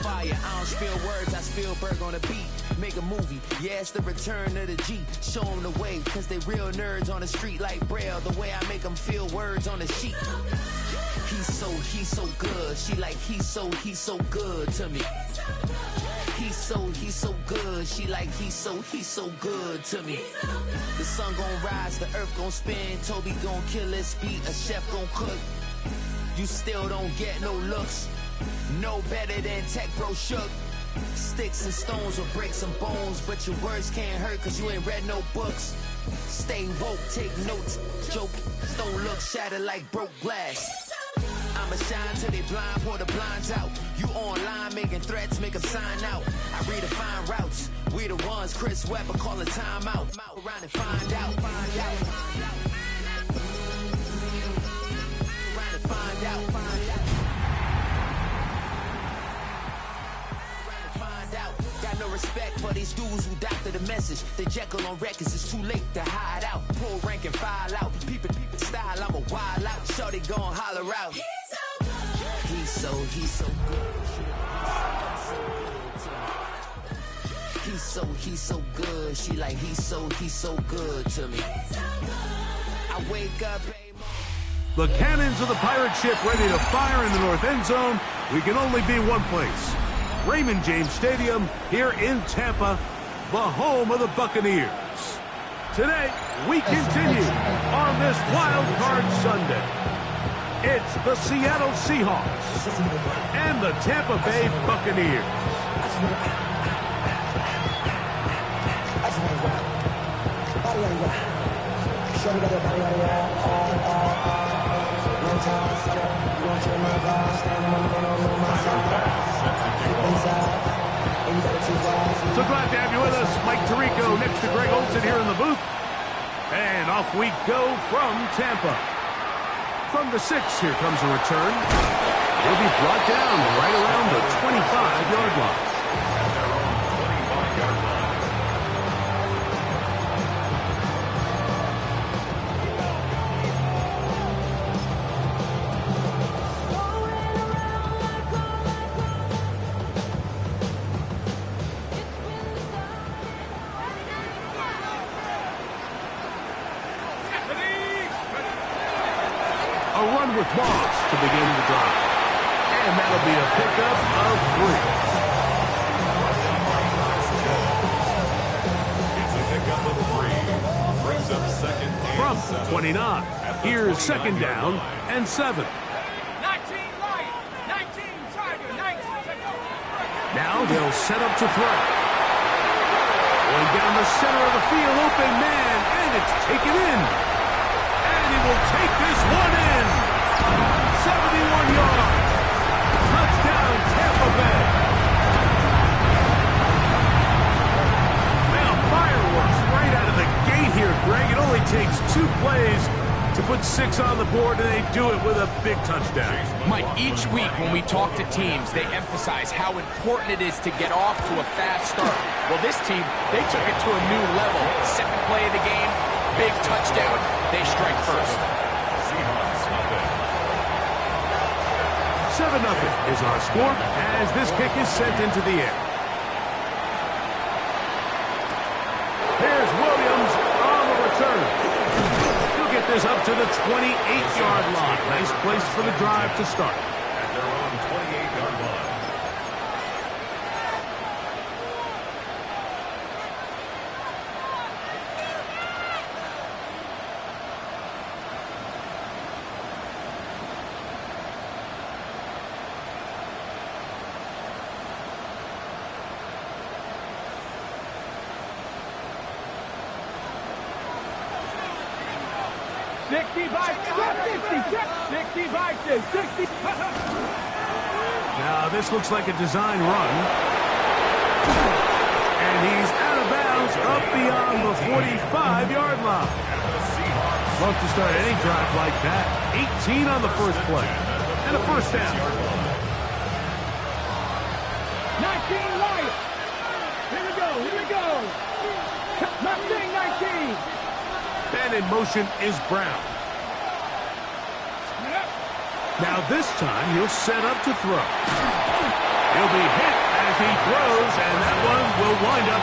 fire. I don't spill words, I spill Berg on a beat. Make a movie, yeah, it's the return of the G. Show them the way, cause they real nerds on the street like Braille. The way I make them feel words on the sheet. He's so good. She like, he's so good to me. He's so good. She like, he's so good to me. The sun gon' rise, the earth gon' spin. Toby gon' kill his beat, a chef gon' cook. You still don't get no looks. No better than Tech Bro Shook. Sticks and stones will break some bones, but your words can't hurt cause you ain't read no books. Stay woke, take notes, joke, don't look shattered like broke glass. I'ma shine till they blind, pour the blinds out. You online making threats, make a sign out. I redefine routes, we the ones Chris Webber call a timeout. Around and find out, find out. Around and find out, find out. Got no respect for these dudes who doctor the message. The Jekyll on records, it's too late to hide out. Pull rank and file out. Peep style, I'm a wild out. Shorty gon' holler out. He's so good. He's so good. She like, he's so good to me. I wake up. The cannons of the pirate ship ready to fire in the north end zone. We can only be one place. Raymond James Stadium here in Tampa, the home of the Buccaneers. Today, we continue on this Wild Card Sunday. It's the Seattle Seahawks and the Tampa Bay Buccaneers. So glad to have you with us. Mike Tirico next to Greg Olson here in the booth. And off we go from Tampa. From the 6, here comes a return. He'll be brought down right around the 25-yard line. A run with Moss to begin the drive. And that'll be a pickup of 3. Brings up second and From 7. 29, here's second down and 7. 19 Lion, 19 Tiger, 19. Now they'll set up to throw. Going down the center of the field, open man, and it's taken in. And he will take this one in. 71 yards. Touchdown, Tampa Bay. Well, fireworks right out of the gate here, Greg. It only takes 2 plays to put 6 on the board, and they do it with a big touchdown. Mike, each week when we talk to teams, they emphasize how important it is to get off to a fast start. Well, this team, they took it to a new level. Second play of the game, big touchdown. They strike first. 7-0 is our score as this kick is sent into the air. Here's Williams on the return. He'll get this up to the 28-yard line. Nice place for the drive to start. At their own 28-yard line. Now this looks like a design run. And he's out of bounds up beyond the 45-yard line. Love to start any drive like that. 18 on the first play. And a first down. 19 Lion. Here we go. 19. And in motion is Brown. Now this time he'll set up to throw. He'll be hit as he throws, and that one will wind up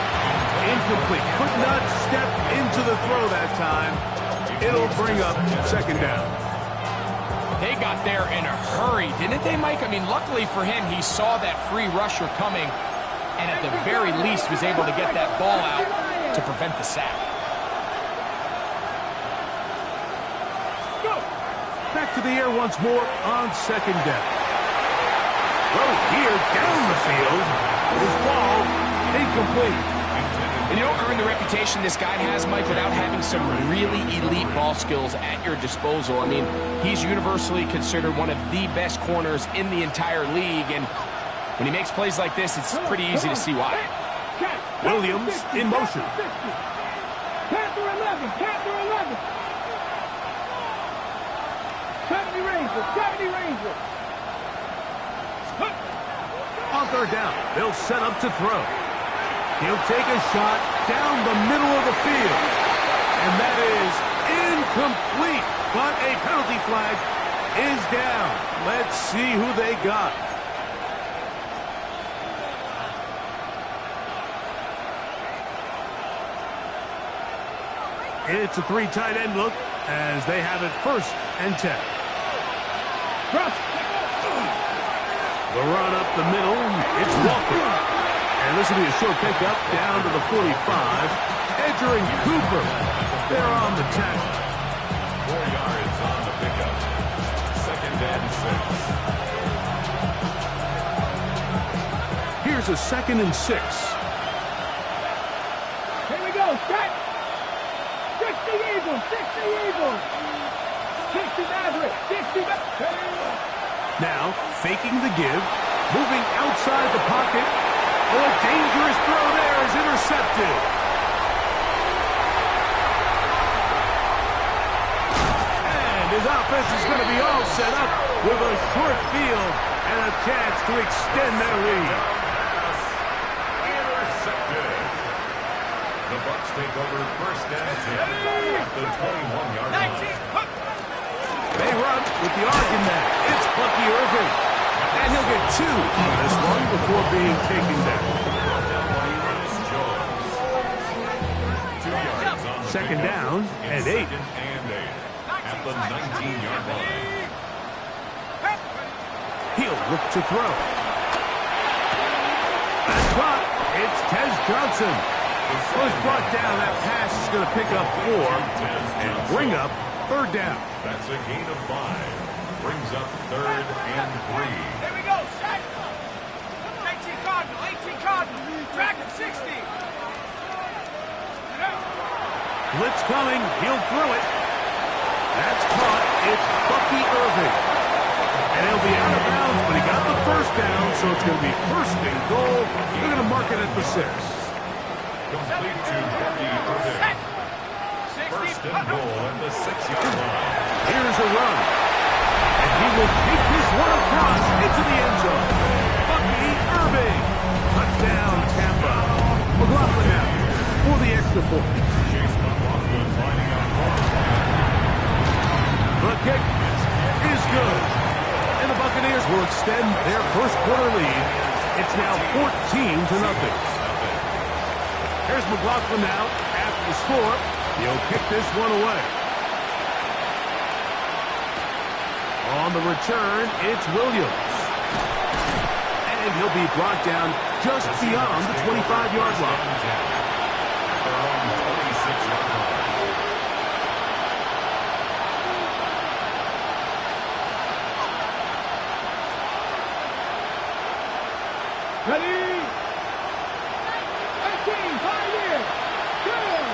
incomplete. Could not step into the throw that time. It'll bring up second down. They got there in a hurry, didn't they, Mike? I mean, luckily for him, he saw that free rusher coming, and at the very least was able to get that ball out to prevent the sack. Back to the air once more on second down. Throw here down the field. His ball incomplete. And you don't earn the reputation this guy has, Mike, without having some really elite ball skills at your disposal. I mean, he's universally considered one of the best corners in the entire league, and when he makes plays like this, it's pretty easy to see why. Williams in motion. Panther 11, Panther 11. 70 Rangers, 70 Rangers. On third down, they'll set up to throw. He'll take a shot down the middle of the field. And that is incomplete. But a penalty flag is down. Let's see who they got. It's a three tight end look as they have it 1st and 10. The run up the middle. It's Walker. And this will be a short pickup down to the 45. Edger and Cooper, they're on the tackle. 4 yards on the pickup. 2nd and 6. Here's a 2nd and 6. Here we go, set. 60 Eagles, 60 Eagles. 60 Maverick, 60 Maverick. Now, faking the give, moving outside the pocket. Oh, a dangerous throw there is intercepted. And his offense is going to be all set up with a short field and a chance to extend their lead. Intercepted. The Bucs take over 1st and 10 at the 21-yard line. They run with the argument. It's Bucky Irving. And he'll get 2 on this one before being taken down. 2 yards on 2nd down and 8. 2nd and 8 at the 19-yard line. He'll look to throw. That's caught. It's Tez Johnson. Was brought down. That pass is going to pick up 4 and bring up 3rd down. That's a gain of 5. Brings up 3rd and 3. Here we go, set. 18 Cardinal, 18 Cardinal. Track him, 60. Blitz coming. He'll throw it. That's caught. It's Bucky Irving. And he'll be out of bounds, but he got the 1st down, so it's going to be 1st and goal. They're going to mark it at the 6. Complete to Bucky Irving. 1st and goal at the 6-yard line. Here's a run. And he will take this one across into the end zone. Bucky Irving. Touchdown, Tampa. McLaughlin now for the extra point. Chase McLaughlin lining up. The kick is good. And the Buccaneers will extend their 1st quarter lead. It's now 14-0. Here's McLaughlin now after the score. He'll kick this one away. On the return, it's Williams. And he'll be brought down just beyond the 25-yard line. Their own 26-yard line. Ready? 18, Pioneer. Good.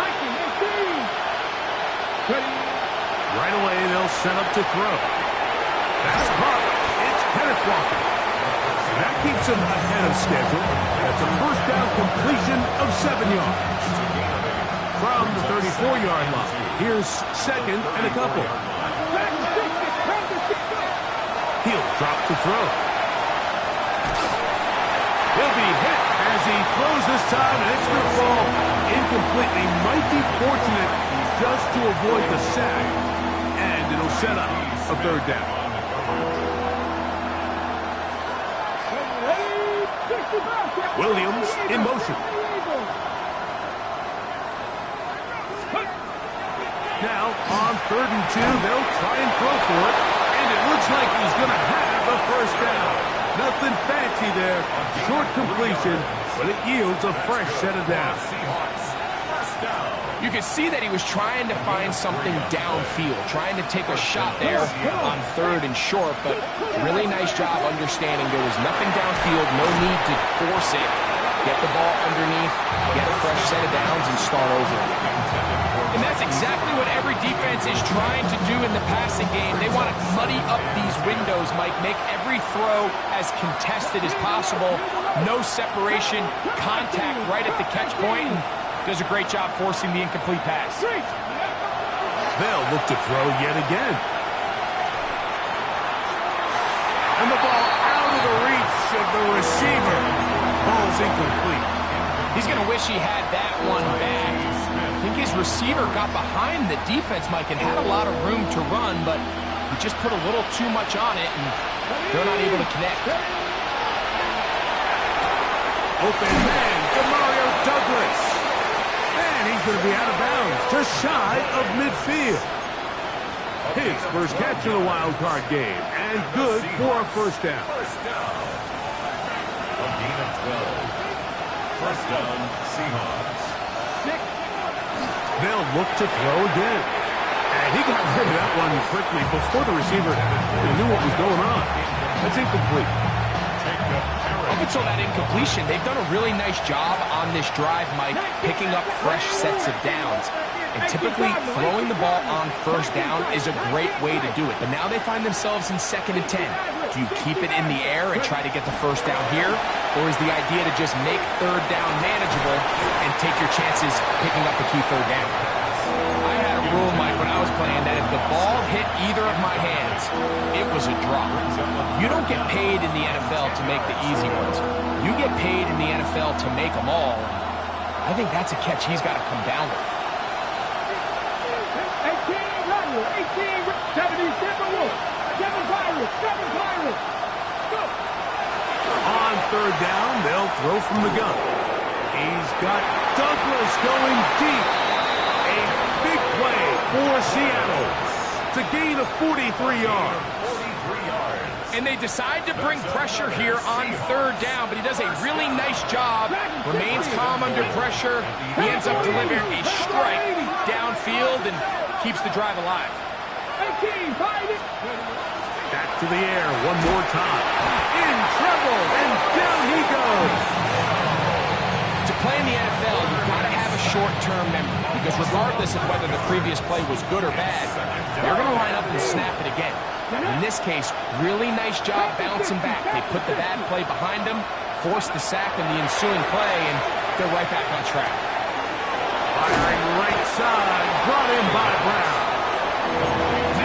19, 18. Ready? Right away, they'll set up to throw. That's caught. It's Kenneth Walker. That keeps him ahead of schedule. That's a 1st down completion of 7 yards. From the 34-yard line, here's 2nd and a couple. He'll drop to throw. He'll be hit as he throws this time, and it's going to fall incomplete. He might be fortunate just to avoid the sack, and it'll set up a 3rd down. Williams in motion. Now, on 3rd and 2, they'll try and throw for it. And it looks like he's going to have a first down. Nothing fancy there. Short completion, but it yields a fresh set of downs. You can see that he was trying to find something downfield, trying to take a shot there on 3rd and short, but really nice job understanding there was nothing downfield, no need to force it. Get the ball underneath, get a fresh set of downs, and start over. And that's exactly what every defense is trying to do in the passing game. They want to muddy up these windows, Mike, make every throw as contested as possible. No separation, contact right at the catch point, and does a great job forcing the incomplete pass. They'll look to throw yet again. And the ball out of the reach of the receiver. Ball's incomplete. He's going to wish he had that one back. I think his receiver got behind the defense, Mike, and had a lot of room to run, but he just put a little too much on it, and they're not able to connect. Open man, Demario Douglas. And he's going to be out of bounds, just shy of midfield. His first catch of the wild card game, and good for a first down. First down, Seahawks. They'll look to throw again. And he got rid of that one quickly before the receiver knew what was going on. That's incomplete. Up until that incompletion, they've done a really nice job on this drive, Mike, picking up fresh sets of downs. And typically, throwing the ball on first down is a great way to do it. But now they find themselves in 2nd and 10. Do you keep it in the air and try to get the first down here? Or is the idea to just make 3rd down manageable and take your chances picking up the key 3rd down? I had a rule, Mike, when I was playing that if the ball hit either of my hands, it was a drop. You don't get paid in the NFL to make the easy ones. You get paid in the NFL to make them all. I think that's a catch he's got to come down with. 7 Pirates. Go. On 3rd down, they'll throw from the gun. He's got Douglas going deep. A big play for Seattle. It's a gain of 43 yards. And they decide to bring pressure here on 3rd down, but he does a really nice job. Remains calm under pressure. He ends up delivering a strike downfield and keeps the drive alive. Back to the air one more time. In trouble, and down he goes. To play in the NFL, you've got to have a short-term memory, because regardless of whether the previous play was good or bad, they're going to line up and snap it again. In this case, really nice job bouncing back. They put the bad play behind them, forced the sack in the ensuing play, and they're right back on track. Firing right side, brought in by Brown.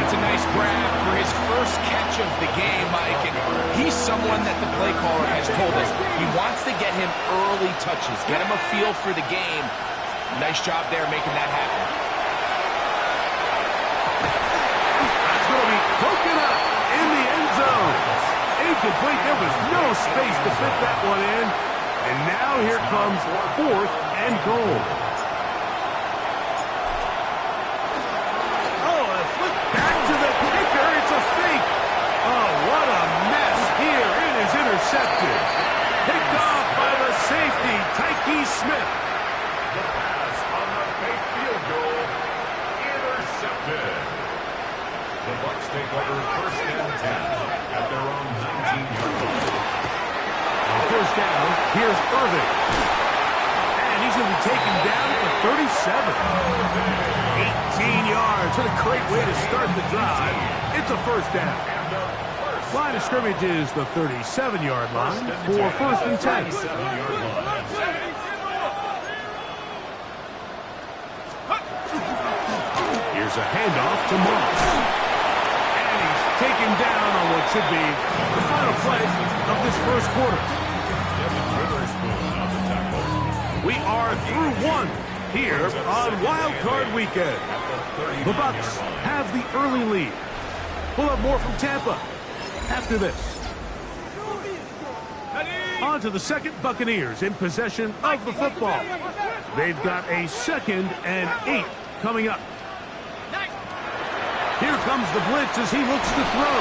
That's a nice grab for his first catch of the game, Mike. And he's someone that the play caller has told us he wants to get him early touches, get him a feel for the game. Nice job there making that happen. That's going to be broken up in the end zone. Incomplete. There was no space to fit that one in. And now here comes 4th and goal. Intercepted. Picked off by the safety, Tyke Smith. The pass on the fake field goal. Intercepted. The Bucs take over 1st and 10 at their own 19-yard line. On 1st down, here's Irving. And he's going to be taken down at the 37. 18 yards. What a great way to start the drive. It's a 1st down. Line of scrimmage is the 37-yard line for 1st and 10. Here's a handoff to Moss. And he's taken down on what should be the final play of this 1st quarter. We are through 1 here on Wild Card Weekend. The Bucs have the early lead. We'll have more from Tampa after this. On to the second Buccaneers in possession of the football. They've got a 2nd and 8 coming up. Here comes the blitz as he looks to throw.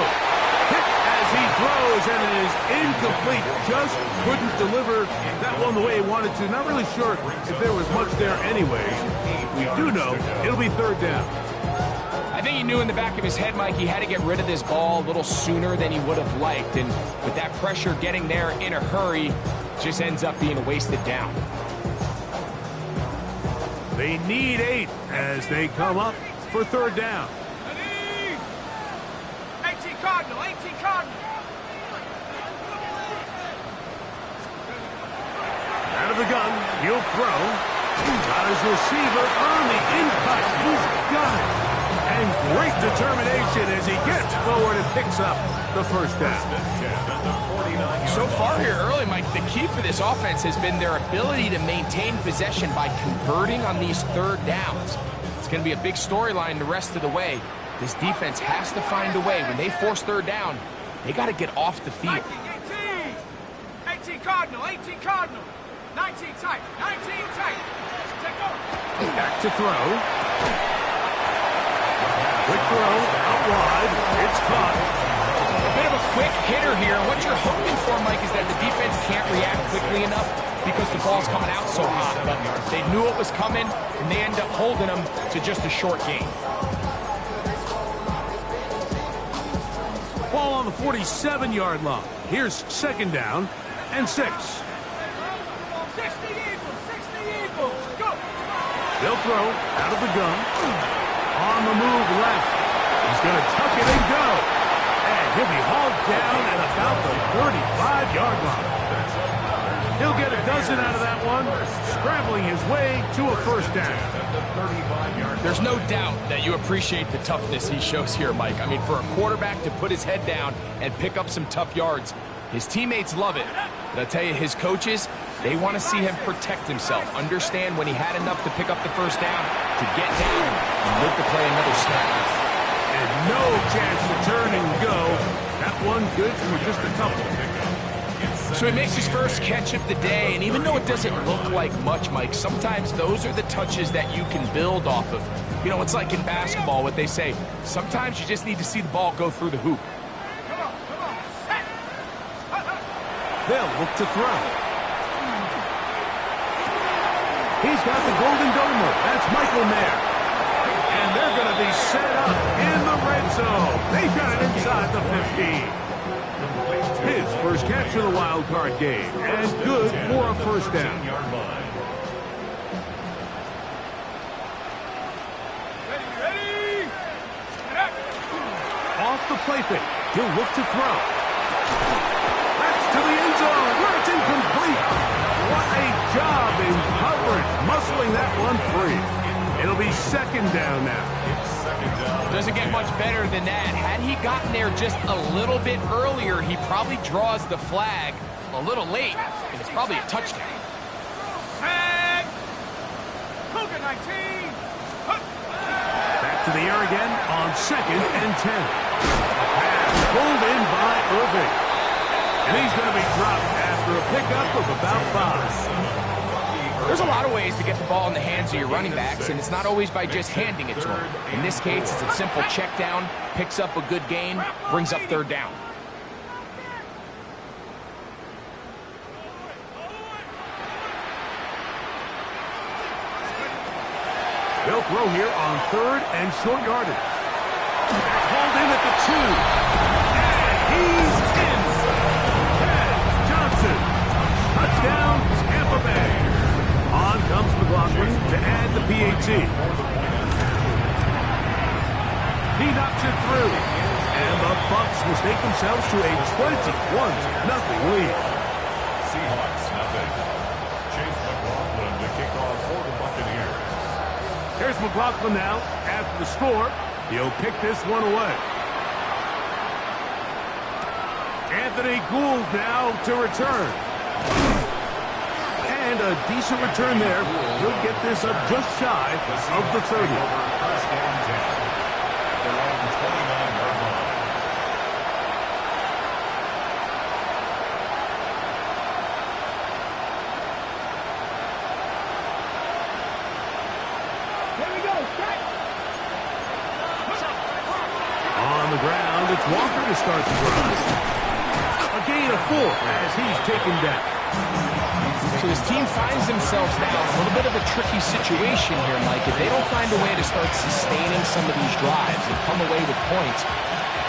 Hit as he throws, and it is incomplete. Just couldn't deliver that one the way he wanted to. Not really sure if there was much there anyway. We do know it'll be 3rd down. I think he knew in the back of his head, Mike, he had to get rid of this ball a little sooner than he would have liked. And with that pressure getting there in a hurry, just ends up being a wasted down. They need 8 as they come up for 3rd down. 18 Cardinal, 18 Cardinal. Out of the gun, he'll throw. Got his receiver on the in-cut. He's got it. And great determination as he gets forward and picks up the 1st down. So far here early, Mike, the key for this offense has been their ability to maintain possession by converting on these 3rd downs. It's going to be a big storyline the rest of the way. This defense has to find a way. When they force 3rd down, they got to get off the field. 18 Cardinal, 18 Cardinal. 19 tight, 19 tight. Back to throw. Quick throw, out wide. It's caught. A bit of a quick hitter here. What you're hoping for, Mike, is that the defense can't react quickly enough because the ball's coming out so hot. But they knew it was coming, and they end up holding them to just a short gain. Ball on the 47-yard line. Here's 2nd down and 6. 60 Eagles, 60 Eagles. Go. They'll throw out of the gun. On the move left. He's going to tuck it and go. And he'll be hauled down at about the 35-yard line. He'll get a dozen out of that one, scrambling his way to a 1st down. There's no doubt that you appreciate the toughness he shows here, Mike. I mean, for a quarterback to put his head down and pick up some tough yards, his teammates love it. But I'll tell you, his coaches, they want to see him protect himself, understand when he had enough to pick up the 1st down, to get down and make the play another snap. And no chance to turn and go. That one good for just a couple. So he makes his first catch of the day, and even though it doesn't look like much, Mike, sometimes those are the touches that you can build off of. You know, it's like in basketball, what they say, sometimes you just need to see the ball go through the hoop. They'll look to throw. He's got the golden domer. That's Michael Mayer. And they're going to be set up in the red zone. They've got it inside the 15. His first catch of the wild card game, and good for a 1st down. Ready. Off the play fake, he'll look to throw. That's to the end zone, where it's incomplete. What a job in coverage, muscling that one free. It'll be 2nd down now. Doesn't get much better than that. Had he gotten there just a little bit earlier, he probably draws the flag a little late, and it's probably a touchdown. Tag. Cougar 19. Back to the air again on 2nd and 10. Pass pulled in by Irving. And he's going to be dropped after a pickup of about 5. There's a lot of ways to get the ball in the hands of your running backs, and it's not always by just handing it to them. In this case, it's a simple check down, picks up a good gain, brings up 3rd down. They'll throw here on 3rd and short yardage. Hauled in at the 2. And he's in. Chad Johnson. Touchdown, Tampa Bay. On comes McLaughlin to add the PAT. He knocks it through. And the Bucs mistake themselves to a 21-0 lead. Seahawks, nothing. Chase McLaughlin to kick off for the Buccaneers. Here's McLaughlin now. After the score, he'll kick this one away. Anthony Gould now to return. And a decent return there. He'll get this up just shy of the 30. First and 10. They're on the 29-yard line. 2 to start the drive. A gain of 4 as he's taken down. So his team finds themselves now in a little bit of a tricky situation here, Mike. If they don't find a way to start sustaining some of these drives and come away with points,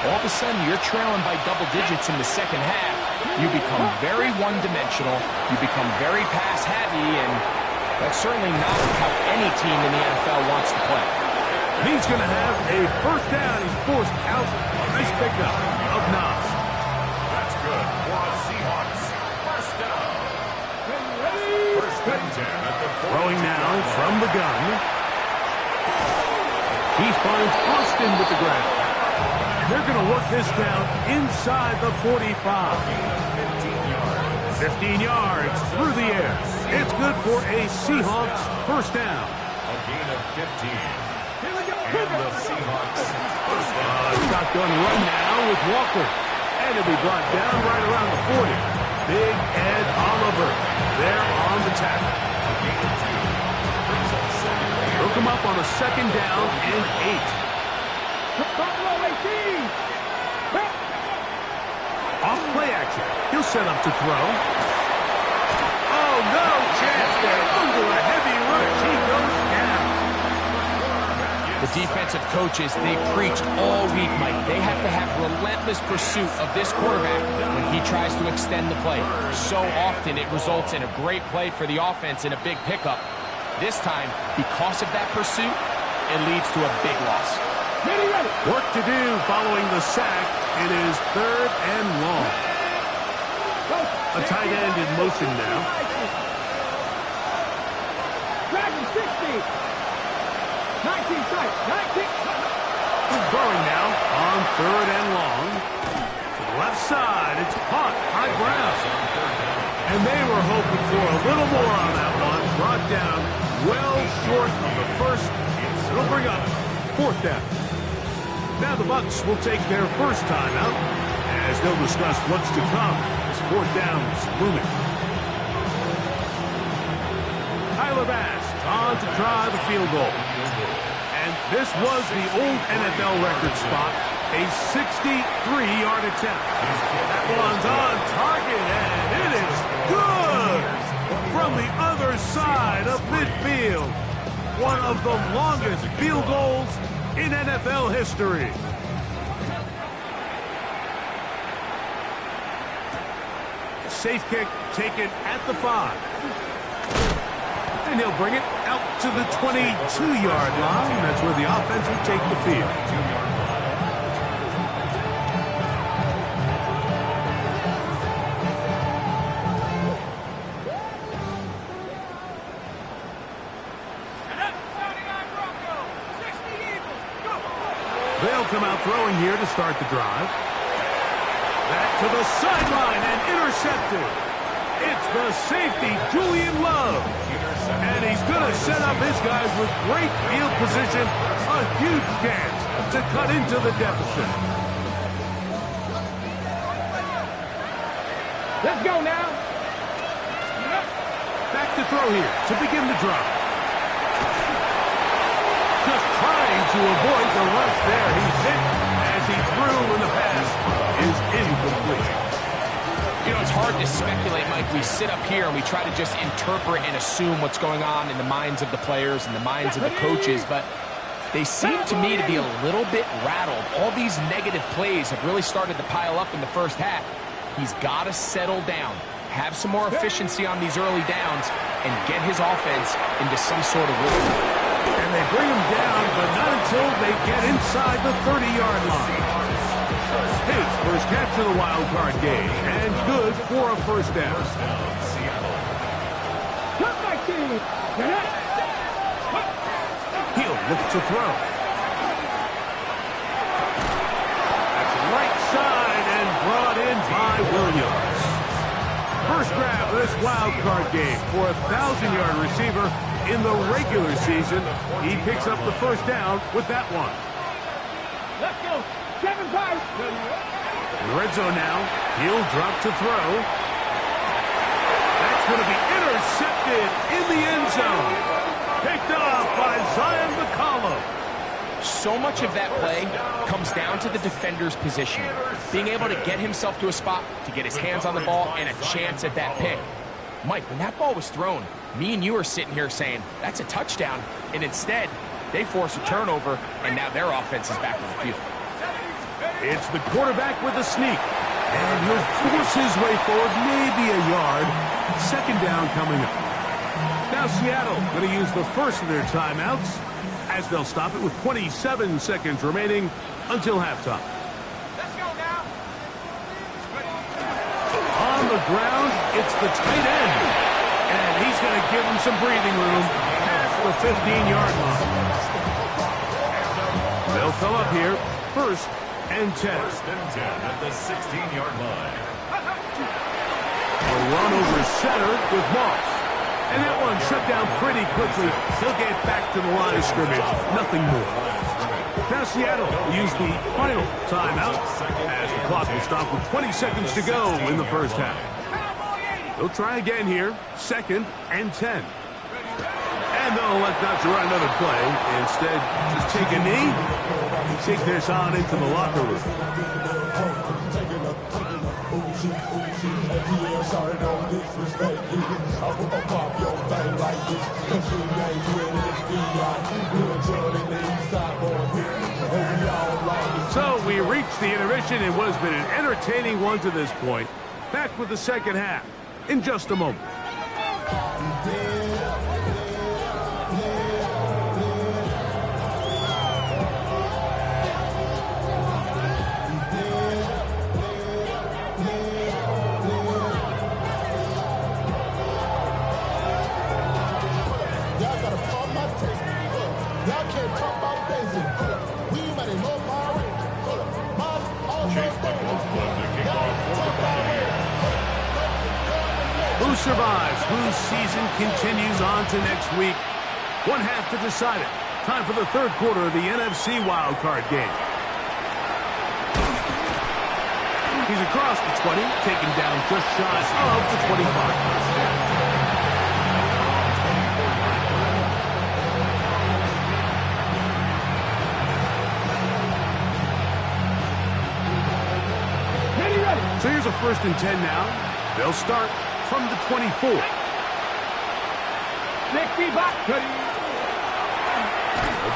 all of a sudden you're trailing by double digits in the second half. You become very one-dimensional. You become very pass-heavy, and that's certainly not how any team in the NFL wants to play. He's going to have a first down. He's forced out. Nice pickup of Nas. That's good for the Seahawks. First down. First and 10 at the 42. Throwing now from the gun. He finds Austin with the ground. They're going to work this down inside the 45. 15 yards through the air. It's good for a Seahawks first down. A gain of 15. And the Seahawks first down. Shotgun run now with Walker. And it'll be brought down right around the 40. Big Ed Oliver there on the tackle. He'll come up on a second down and 8. Off play action. He'll set up to throw. Oh, no chance there. Under a heavy rush. He goes down. The defensive coaches, they preach all week, Mike. They have to have relentless pursuit of this quarterback when he tries to extend the play. So often it results in a great play for the offense and a big pickup. This time, because of that pursuit, it leads to a big loss. Work to do following the sack. It is third and long. A tight end in motion now. Dragon 60. 19 sight. 19. Throwing now on third and long. To the left side, it's caught high ground. And they were hoping for a little more on that one. Brought down well short of the first. It'll bring up fourth down. Now the Bucs will take their first timeout as they'll discuss what's to come as fourth down is looming. Tyler Bass on to try the field goal. And this was the old NFL record spot, a 63-yard attempt. That one's on target, and it is good from the other side of midfield. One of the longest field goals in NFL history. Safe kick taken at the 5. And he'll bring it out to the 22-yard line. That's where the offense will take the field. They'll come out throwing here to start the drive. Back to the sideline and intercepted. It's the safety, Julian Love. And he's going to set up his guys with great field position. A huge chance to cut into the deficit. Let's go now. Back to throw here to begin the drive. Just trying to avoid the rush there. He's hit as he threw, and the pass is incomplete. You know, it's hard to speculate, Mike. We sit up here and we try to just interpret and assume what's going on in the minds of the players and the minds of the coaches, but they seem to me to be a little bit rattled. All these negative plays have really started to pile up in the first half. He's got to settle down, have some more efficiency on these early downs, and get his offense into some sort of rhythm. And they bring him down, but not until they get inside the 30-yard line. His first catch of the wild card game, and good for a first down. He'll look to throw. That's right side and brought in by Williams. First grab of this wild card game for a 1,000-yard receiver in the regular season. He picks up the first down with that one. Let's go. 7 times. In the red zone now. He'll drop to throw. That's going to be intercepted in the end zone. Picked off by Zion McCollum. So much of that play comes down to the defender's positioning, being able to get himself to a spot, to get his hands on the ball, and a chance at that pick. Mike, when that ball was thrown, me and you are sitting here saying, that's a touchdown, and instead, they force a turnover, and now their offense is back on the field. It's the quarterback with a sneak, and he'll force his way forward, maybe a yard. Second down coming up. Now Seattle going to use the first of their timeouts, as they'll stop it with 27 seconds remaining until halftime. Let's go now. On the ground, it's the tight end. And he's going to give him some breathing room past the 15-yard line. They'll come up here, first and 10. First and 10 at the 16-yard line. A run over center with Moss. And that one shut down pretty quickly. He'll get back to the line of scrimmage. Nothing more. Now Seattle will use the final timeout as the clock will stop with 20 seconds to go in the first half. They'll try again here. Second and 10. And they'll elect not to run another play. Instead, just take a knee and take this on into the locker room. So we reached the intermission in what has been an entertaining one to this point. Back with the second half in just a moment. Who survives? Whose season continues on to next week? One half to decide it. Time for the third quarter of the NFC wildcard game. He's across the 20, taken down just shy of the 25. So here's a first and 10 now. They'll start from the 24. 60 back. They'll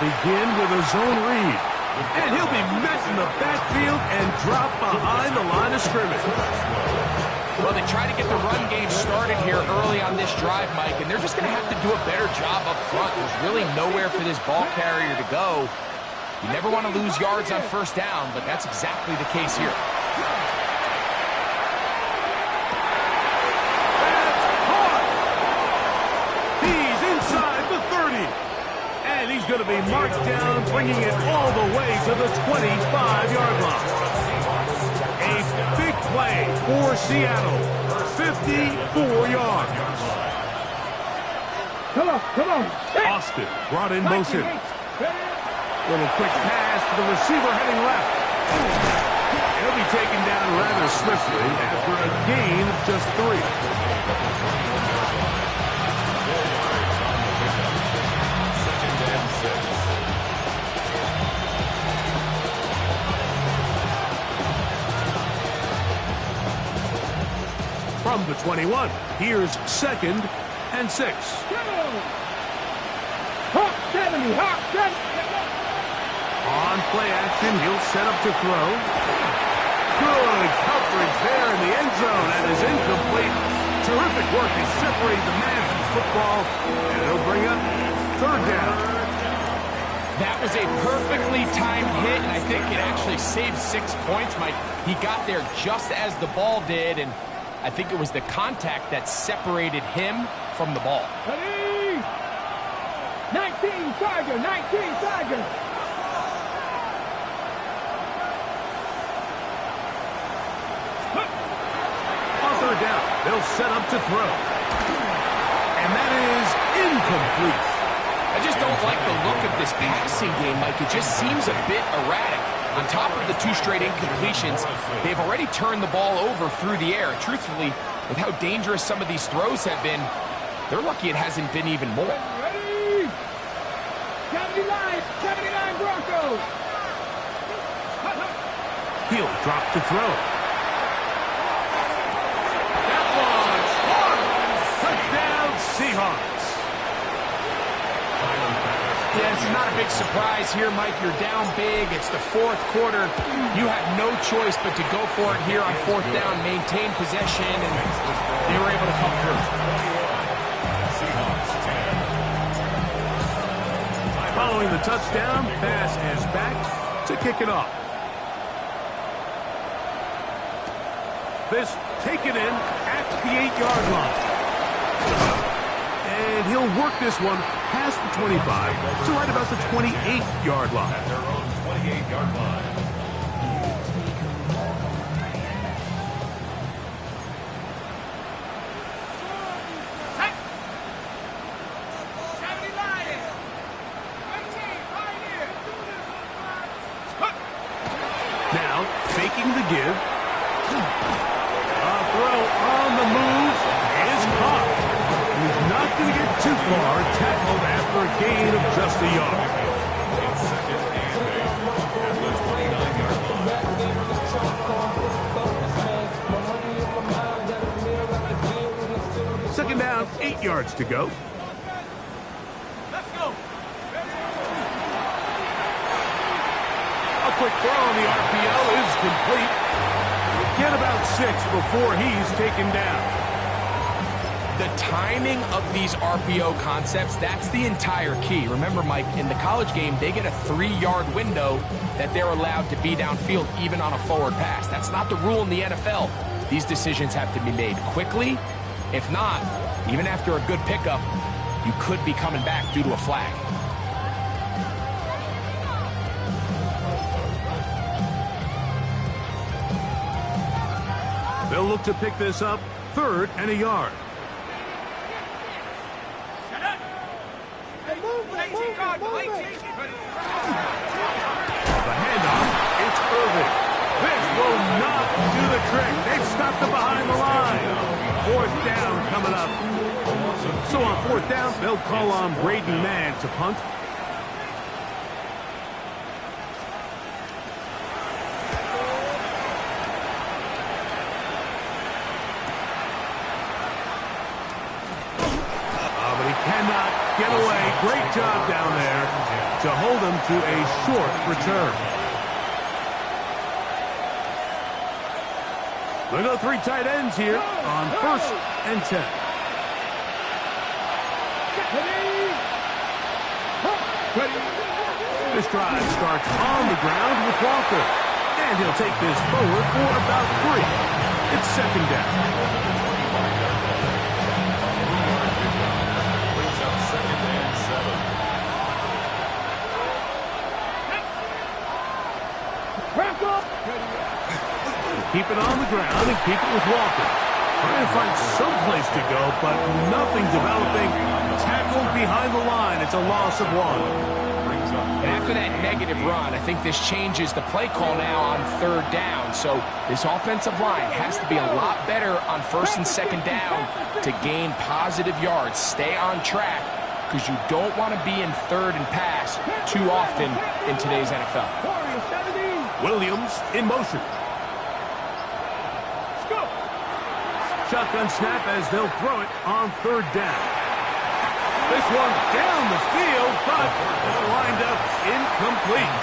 begin with a zone read. And he'll be met in the backfield and drop behind the line of scrimmage. Well, they try to get the run game started here early on this drive, Mike, and they're just going to have to do a better job up front. There's really nowhere for this ball carrier to go. You never want to lose yards on first down, but that's exactly the case here. He's going to be marked down, bringing it all the way to the 25-yard line. A big play for Seattle. 54 yards. Come on. Austin brought in motion. Little quick pass to the receiver heading left. He'll be taken down rather swiftly after a gain of just 3. From the 21, here's second and 6. Hawk 70. On play action, he'll set up to throw. Good coverage there in the end zone, and is incomplete. Terrific work to separate the man from football, and he'll bring up third down. That was a perfectly timed hit, and I think it actually saved 6 points, Mike. He got there just as the ball did, and I think it was the contact that separated him from the ball. 19 Tiger. On third down, they'll set up to throw. And that is incomplete. I just don't like the look of this passing game, Mike. It just seems a bit erratic. On top of the 2 straight incompletions, they've already turned the ball over through the air. Truthfully, with how dangerous some of these throws have been, they're lucky it hasn't been even more. Ready? 79 Broncos. throw. He'll drop to throw. That launch. Touchdown, Seahawks. Yeah, it's not a big surprise here, Mike. You're down big. It's the fourth quarter. You have no choice but to go for it here on fourth down, maintain possession, and they were able to come through. Following the touchdown, pass is back to kick it off. This taken in at the 8-yard line. And he'll work this one past the 25 to right about the 28-yard line. At their own 28-yard line. Now, faking the give. A throw on the move is caught. He's not going to get too far, tackled after a gain of just a yard. Second and 8 at the 29-yard line. Second down, 8 yards to go. Let's go. A quick throw on the RPO is complete. Get about 6 before he's taken down. The timing of these RPO concepts, that's the entire key. Remember, Mike, in the college game, they get a 3-yard window that they're allowed to be downfield, even on a forward pass. That's not the rule in the NFL. These decisions have to be made quickly. If not, even after a good pickup, you could be coming back due to a flag. They'll look to pick this up, 3rd and a yard. The handoff, it's Irving. This will not do the trick. They've stopped it behind the line. 4th down coming up. So on 4th down, they'll call on Braden Mann to punt. But he cannot get away. Great job down there to hold him to a short return. They go 3 tight ends here on 1st and 10. This drive starts on the ground with Walker. And he'll take this forward for about 3. It's 2nd down. Brings up 2nd and 7. Keep it on the ground and keep it with Walker. Trying to find some place to go, but nothing developing. Tackled behind the line. It's a loss of 1. After that negative run, I think this changes the play call now on 3rd down. So this offensive line has to be a lot better on 1st and 2nd down to gain positive yards. Stay on track because you don't want to be in 3rd and pass too often in today's NFL. Williams in motion. Shotgun snap as they'll throw it on 3rd down. This one down the field, but it'll wind up incomplete.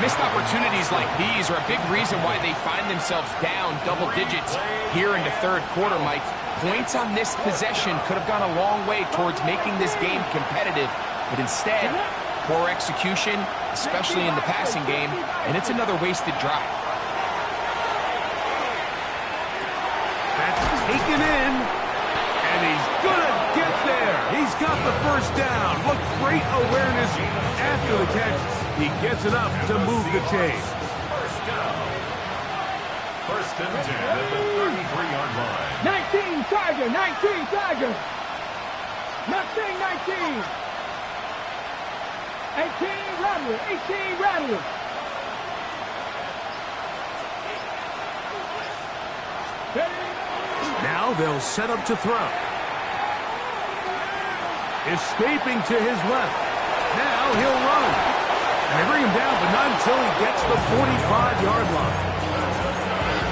Missed opportunities like these are a big reason why they find themselves down double digits here in the 3rd quarter, Mike. Points on this possession could have gone a long way towards making this game competitive, but instead, poor execution, especially in the passing game, and it's another wasted drive. That's taken in, and he's gonna get there. He's got the 1st down. What great awareness after the catch. He gets enough to move the chains. 1st down. 1st and 10 at the 33-yard line. 19 Tiger, 19 Tiger. 19. 18 Rattler, 18 Rattler. Now they'll set up to throw. Escaping to his left. Now he'll run. And they bring him down, but not until he gets the 45-yard line.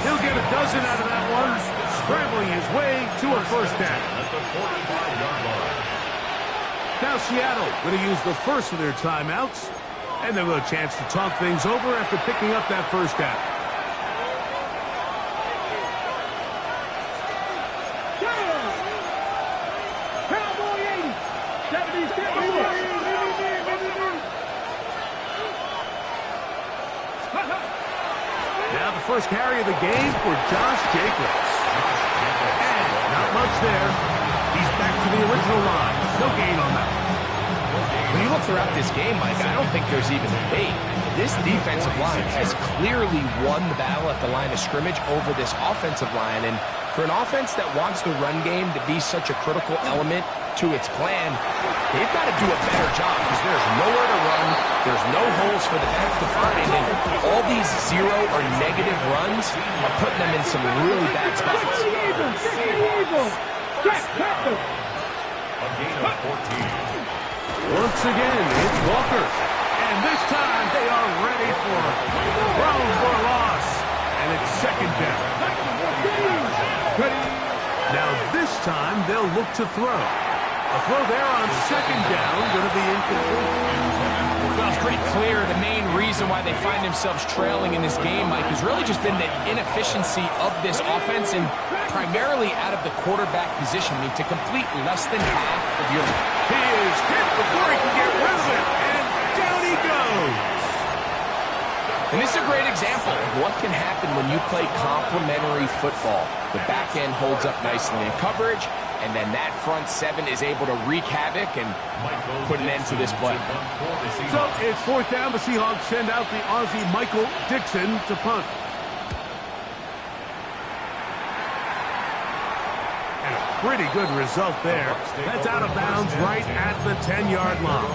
He'll get a dozen out of that one, scrambling his way to a first down. At the 45-yard line. Now Seattle going to use the first of their timeouts, and they'll have a chance to talk things over after picking up that first down. Cowboy 80. 77. Now the first carry of the game for Josh Jacobs. And not much there. He's back to the original line. No gain on that. When you look throughout this game, Mike, I don't think there's even debate. This defensive line has clearly won the battle at the line of scrimmage over this offensive line. And for an offense that wants the run game to be such a critical element to its plan, they've got to do a better job because there's nowhere to run. There's no holes for the back to find. And all these zero or negative runs are putting them in some really bad spots. A gain of 14. Once again, it's Walker. And this time they are ready for it. Thrown for a loss. And it's second down. Now this time they'll look to throw. A throw there on second down, going to be incomplete. Well, it's pretty clear the main reason why they find themselves trailing in this game, Mike, has really just been the inefficiency of this offense and primarily out of the quarterback position. I mean, to complete less than half of your... He is hit before he can get rid of it, and down he goes. And this is a great example of what can happen when you play complementary football. The back end holds up nicely in coverage, and then that front seven is able to wreak havoc and put an end to this play. So it's fourth down. The Seahawks send out the Aussie Michael Dixon to punt. And a pretty good result there. That's out of bounds right at the 10-yard line.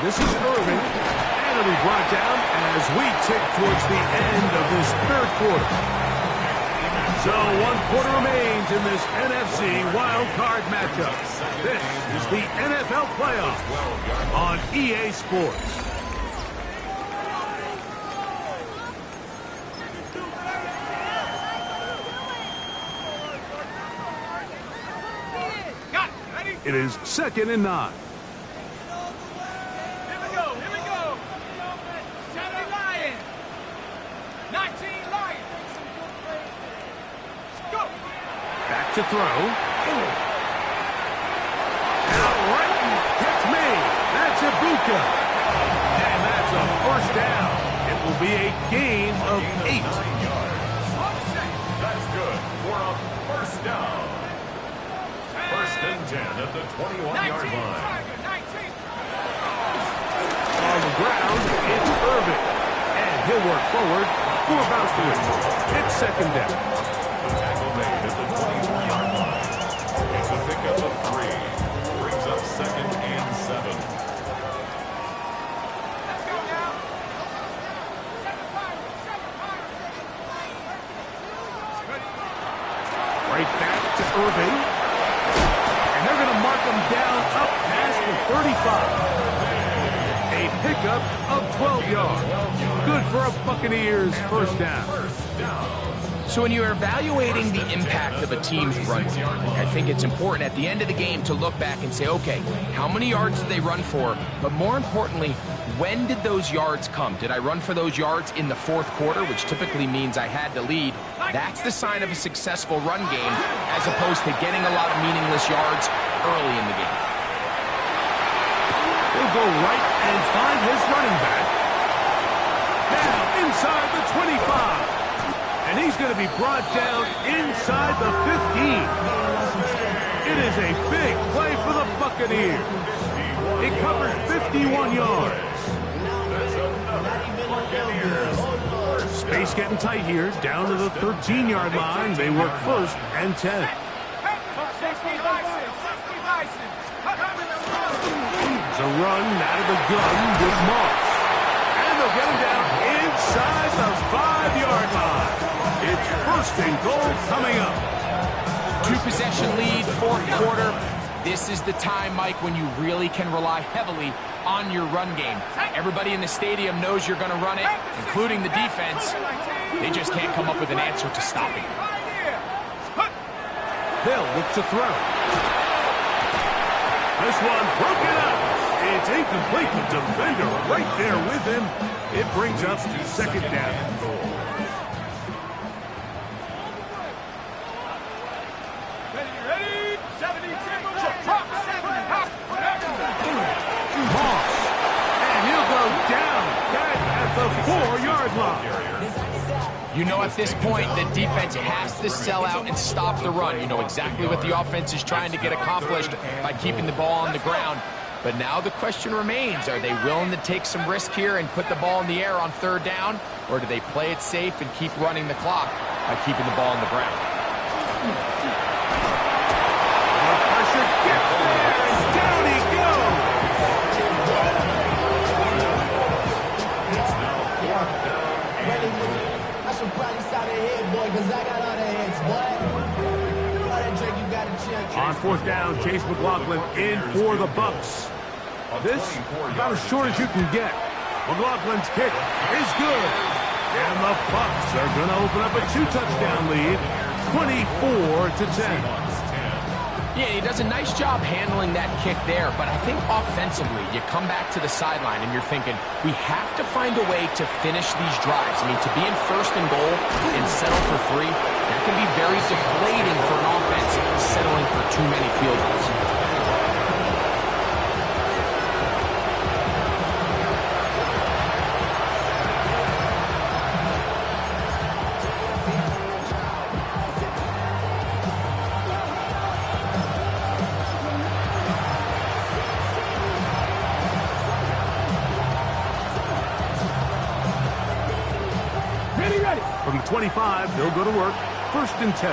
This is Irvin, and it'll be brought down as we tick towards the end of this third quarter. So 1 quarter remains in this NFC wild card matchup. This is the NFL playoffs on EA Sports. It is 2nd and 9. To throw. Out right, gets me. That's Ibuka. And that's a first down. It will be a gain of 8. That's good for a first down. First and 10 at the 21-yard line. On the ground, it's Irvin. And he'll work forward for about 3. It's second down. Tackle made at the 21-yard line. It's a pickup of 3. Brings up 2nd and 7. Let's go now. Right back to Irving. And they're going to mark him down up past the 35. A pickup of 12 yards. Good for a Buccaneers first down. So when you're evaluating the impact of a team's run game, I think it's important at the end of the game to look back and say, okay, how many yards did they run for? But more importantly, when did those yards come? Did I run for those yards in the fourth quarter, which typically means I had to lead? That's the sign of a successful run game, as opposed to getting a lot of meaningless yards early in the game. He'll go right and find his running back. Now inside the 25. And he's going to be brought down inside the 15. It is a big play for the Buccaneers. It covers 51 yards. Space getting tight here. Down to the 13-yard line. They work first and 10. 60 license. There's a run out of the gun with Moss. And they'll get him down inside the 5-yard line. It's first and goal coming up. 2-possession lead, fourth quarter. This is the time, Mike, when you really can rely heavily on your run game. Everybody in the stadium knows you're going to run it, including the defense. They just can't come up with an answer to stop it. They'll look to throw. This one broken up. It's incomplete. The defender right there with him. It brings us to second down. Ready? 72. Moss. And he'll go down back at the 4-yard line. You know at this point the defense has to sell out and stop the run. You know exactly what the offense is trying to get accomplished by keeping the ball on the ground. But now the question remains, are they willing to take some risk here and put the ball in the air on third down? Or do they play it safe and keep running the clock by keeping the ball on the ground? The pressure gets there, and down he goes. It's now fourth down and goal. I should probably stop the head, boy, because I got all the heads, boy. All that drink you got to check. On fourth down, Chase McLaughlin in for the Bucs. This about as short as you can get. McLaughlin's kick is good. And the Bucs are going to open up a 2-touchdown lead, 24-10. Yeah, he does a nice job handling that kick there, but I think offensively, you come back to the sideline and you're thinking, we have to find a way to finish these drives. I mean, to be in first and goal and settle for 3, that can be very deflating for an offense settling for too many field goals. From the 25, they'll go to work. First and 10.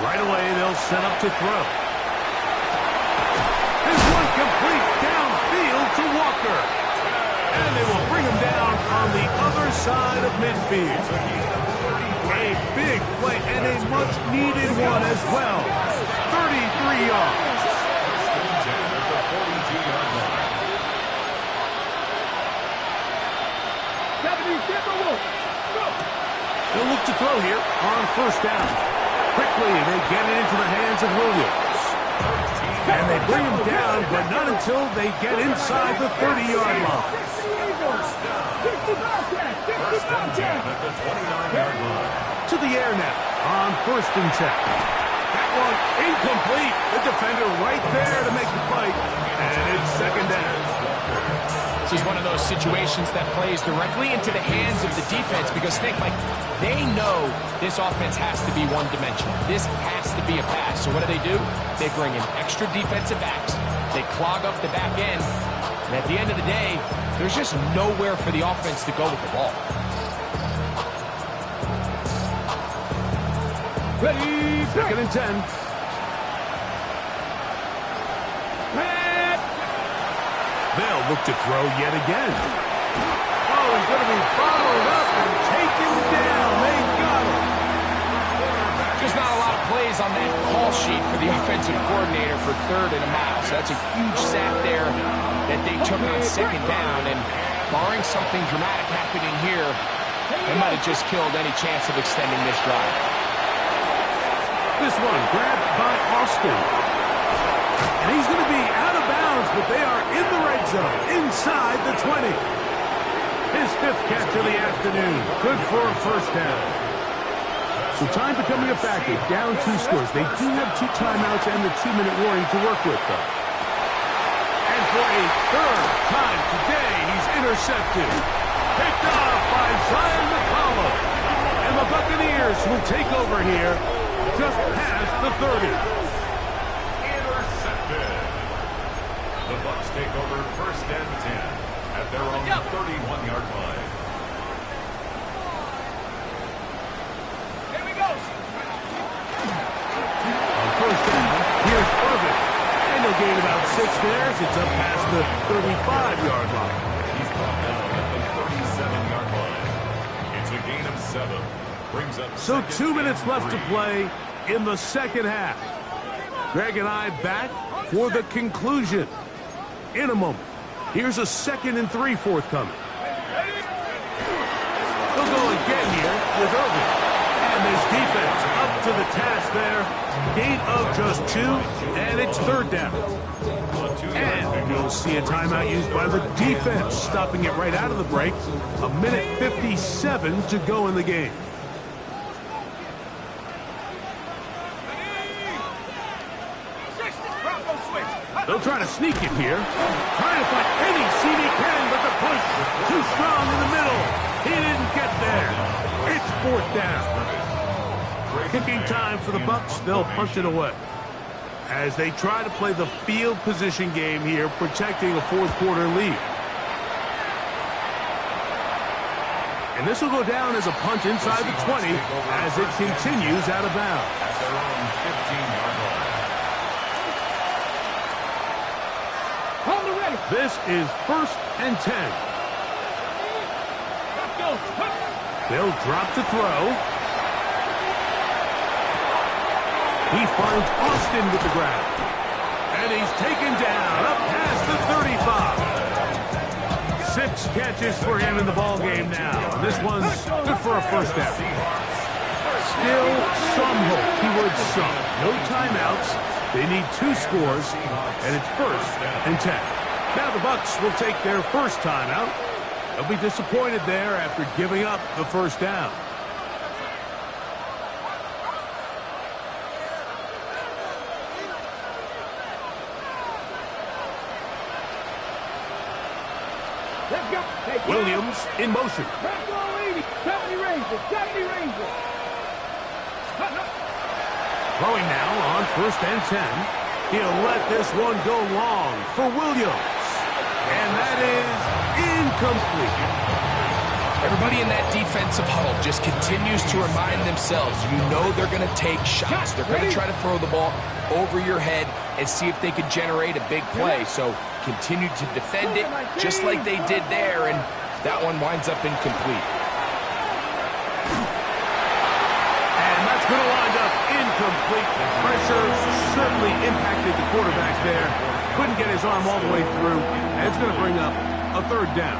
Right away, they'll set up to throw. There's one complete downfield to Walker. And they will bring him down on the other side of midfield. A big play and a much-needed one as well. 33 yards. They'll look to throw here on first down. Quickly, they get it into the hands of Williams. And they bring him down, but not until they get inside the 30-yard line. To the air now on first and 10. That one incomplete. The defender right there to make the fight. And it's second down. This is one of those situations that plays directly into the hands of the defense because think, like, they know this offense has to be one-dimensional. This has to be a pass. So what do? They bring in extra defensive backs. They clog up the back end. And at the end of the day, there's just nowhere for the offense to go with the ball. Ready, second and 10. They'll look to throw yet again. Oh, he's going to be followed up and taken down. They got him. Just not a lot of plays on that call sheet for the offensive coordinator for third and a mile. So that's a huge sack there that they took on second down. And barring something dramatic happening here, they might have just killed any chance of extending this drive. This one grabbed by Austin. And he's going to be out of bounds, but they are in the red zone, inside the 20. His 5th catch of the afternoon. Good for a first down. So time becoming a factor. Down 2 scores. They do have 2 timeouts and the 2-minute warning to work with, though. And for a 3rd time today, he's intercepted. Picked off by Zion McCollum. And the Buccaneers will take over here just past the 30. The Bucs take over first and 10 at their own 31-yard line. Here we go. gain about 6 there as it's up past the 35-yard line. He's brought down at the 37-yard line. It's a gain of 7. Brings up So second 2 minutes and left to 3. play in the second half. Greg and I back for the conclusion in a moment. Here's a 2nd and 3 forthcoming. They'll go again here with Irving. And this defense up to the task there. Gain of just 2, and it's 3rd down. And you'll see a timeout used by the defense, stopping it right out of the break. 1:57 to go in the game. They'll try to sneak it here. Trying to find any seam he can, but the push too strong in the middle. He didn't get there. It's 4th down. Kicking time for the Bucs. They'll punt it away as they try to play the field position game here, protecting a 4th-quarter lead. And this will go down as a punt inside the 20 as it continues out of bounds. At their own 15-yard line. This is 1st and 10. They'll drop to throw. He finds Austin with the grab. And he's taken down up past the 35. 6 catches for him in the ball game now. And this one's good for a 1st down. Still some hope towards some. No timeouts. They need 2 scores, and it's 1st and 10. Now the Bucs will take their first timeout. They'll be disappointed there after giving up the 1st down. Let's go. Williams in motion. 70 Rangers. Throwing now on 1st and 10. He'll let this one go long for Williams. And that is incomplete. Everybody in that defensive huddle just continues to remind themselves, you know they're going to take shots. They're going to try to throw the ball over your head and see if they could generate a big play. So continue to defend it just like they did there, and that one winds up incomplete. And that's going to wind up incomplete. The pressure certainly impacted the quarterback there. Couldn't get his arm all the way through. And it's going to bring up a 3rd down.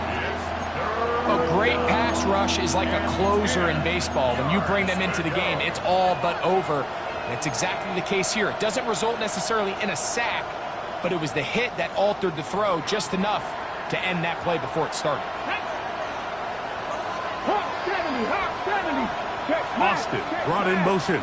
A great pass rush is like a closer in baseball. When you bring them into the game, it's all but over. And it's exactly the case here. It doesn't result necessarily in a sack, but it was the hit that altered the throw just enough to end that play before it started. Austin brought in motion.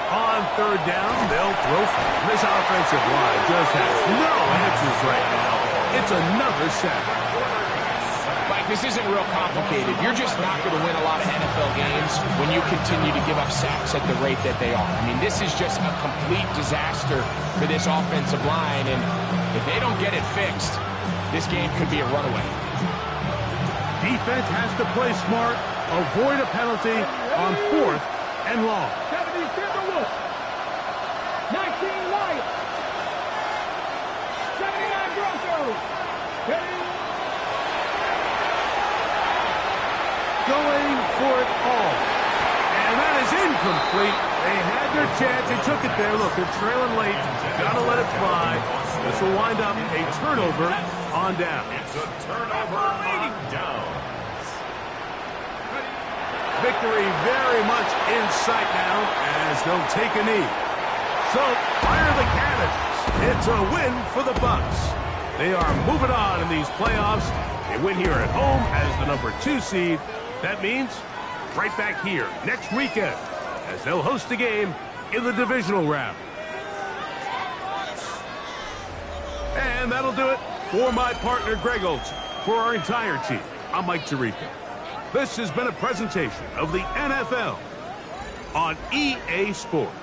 On 3rd down, they'll throw. This offensive line just has no answers right now. It's another sack. Mike, this isn't real complicated. You're just not going to win a lot of NFL games when you continue to give up sacks at the rate that they are. I mean, this is just a complete disaster for this offensive line, and if they don't get it fixed, this game could be a runaway. Defense has to play smart, avoid a penalty on 4th and long. 19 Lions. 79 Broncos. Going for it all. And that is incomplete. They had their chance. They took it there. Look, they're trailing late. Got to let it fly. This will wind up a turnover on down. It's a turnover on downs. Victory very much in sight now as they'll take a knee. So, fire the cannons. It's a win for the Bucs. They are moving on in these playoffs. They win here at home as the number 2 seed. That means right back here next weekend as they'll host a game in the divisional round. And that'll do it for my partner, Greg Olson. For our entire team, I'm Mike Tirico. This has been a presentation of the NFL on EA Sports.